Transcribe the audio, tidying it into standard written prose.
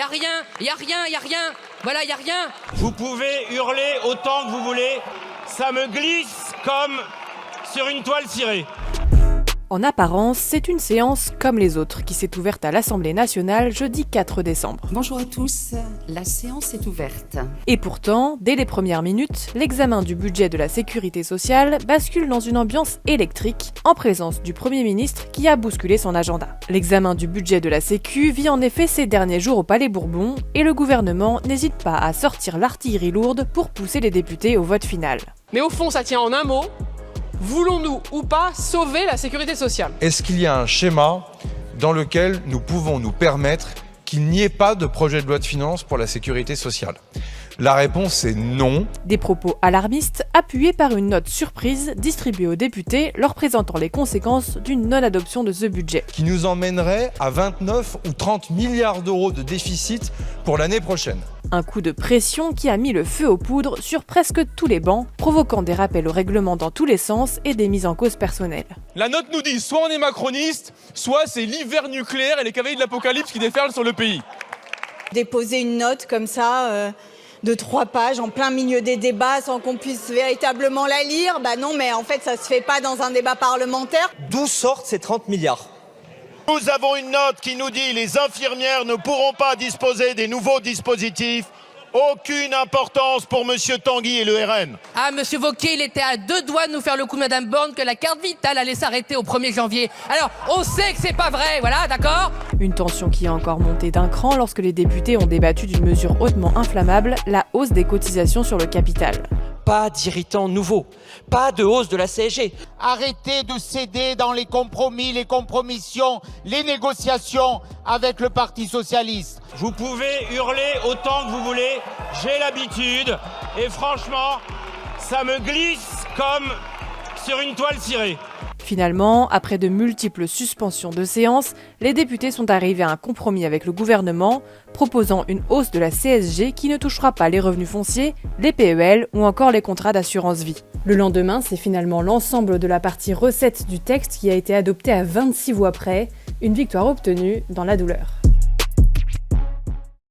a rien. Voilà, y a rien. Vous pouvez hurler autant que vous voulez, ça me glisse comme sur une toile cirée. En apparence, c'est une séance comme les autres qui s'est ouverte à l'Assemblée nationale jeudi 4 décembre. Bonjour à tous, la séance est ouverte. Et pourtant, dès les premières minutes, l'examen du budget de la sécurité sociale bascule dans une ambiance électrique, en présence du Premier ministre qui a bousculé son agenda. L'examen du budget de la Sécu vit en effet ces derniers jours au Palais Bourbon, et le gouvernement n'hésite pas à sortir l'artillerie lourde pour pousser les députés au vote final. Mais au fond, ça tient en un mot. Voulons-nous ou pas sauver la sécurité sociale ? Est-ce qu'il y a un schéma dans lequel nous pouvons nous permettre qu'il n'y ait pas de projet de loi de finances pour la sécurité sociale ? La réponse est non. Des propos alarmistes appuyés par une note surprise distribuée aux députés leur présentant les conséquences d'une non-adoption de ce budget. Qui nous emmènerait à 29 ou 30 milliards d'euros de déficit pour l'année prochaine. Un coup de pression qui a mis le feu aux poudres sur presque tous les bancs, provoquant des rappels au règlement dans tous les sens et des mises en cause personnelles. La note nous dit soit on est macroniste, soit c'est l'hiver nucléaire et les cavaliers de l'apocalypse qui déferlent sur le pays. Déposer une note comme ça, de 3 pages, en plein milieu des débats, sans qu'on puisse véritablement la lire, bah non, mais en fait ça se fait pas dans un débat parlementaire. D'où sortent ces 30 milliards ? Nous avons une note qui nous dit les infirmières ne pourront pas disposer des nouveaux dispositifs. Aucune importance pour Monsieur Tanguy et le RN. Ah, Monsieur Wauquiez, il était à 2 doigts de nous faire le coup de Madame Borne que la carte vitale allait s'arrêter au 1er janvier. Alors, on sait que c'est pas vrai, voilà, d'accord ? Une tension qui a encore monté d'un cran lorsque les députés ont débattu d'une mesure hautement inflammable, la hausse des cotisations sur le capital. Pas d'irritants nouveaux, pas de hausse de la CSG. Arrêtez de céder dans les compromis, les compromissions, les négociations avec le Parti socialiste. Vous pouvez hurler autant que vous voulez, j'ai l'habitude, et franchement, ça me glisse comme sur une toile cirée. Finalement, après de multiples suspensions de séance, les députés sont arrivés à un compromis avec le gouvernement, proposant une hausse de la CSG qui ne touchera pas les revenus fonciers, les PEL ou encore les contrats d'assurance vie. Le lendemain, c'est finalement l'ensemble de la partie recettes du texte qui a été adoptée à 26 voix près, une victoire obtenue dans la douleur.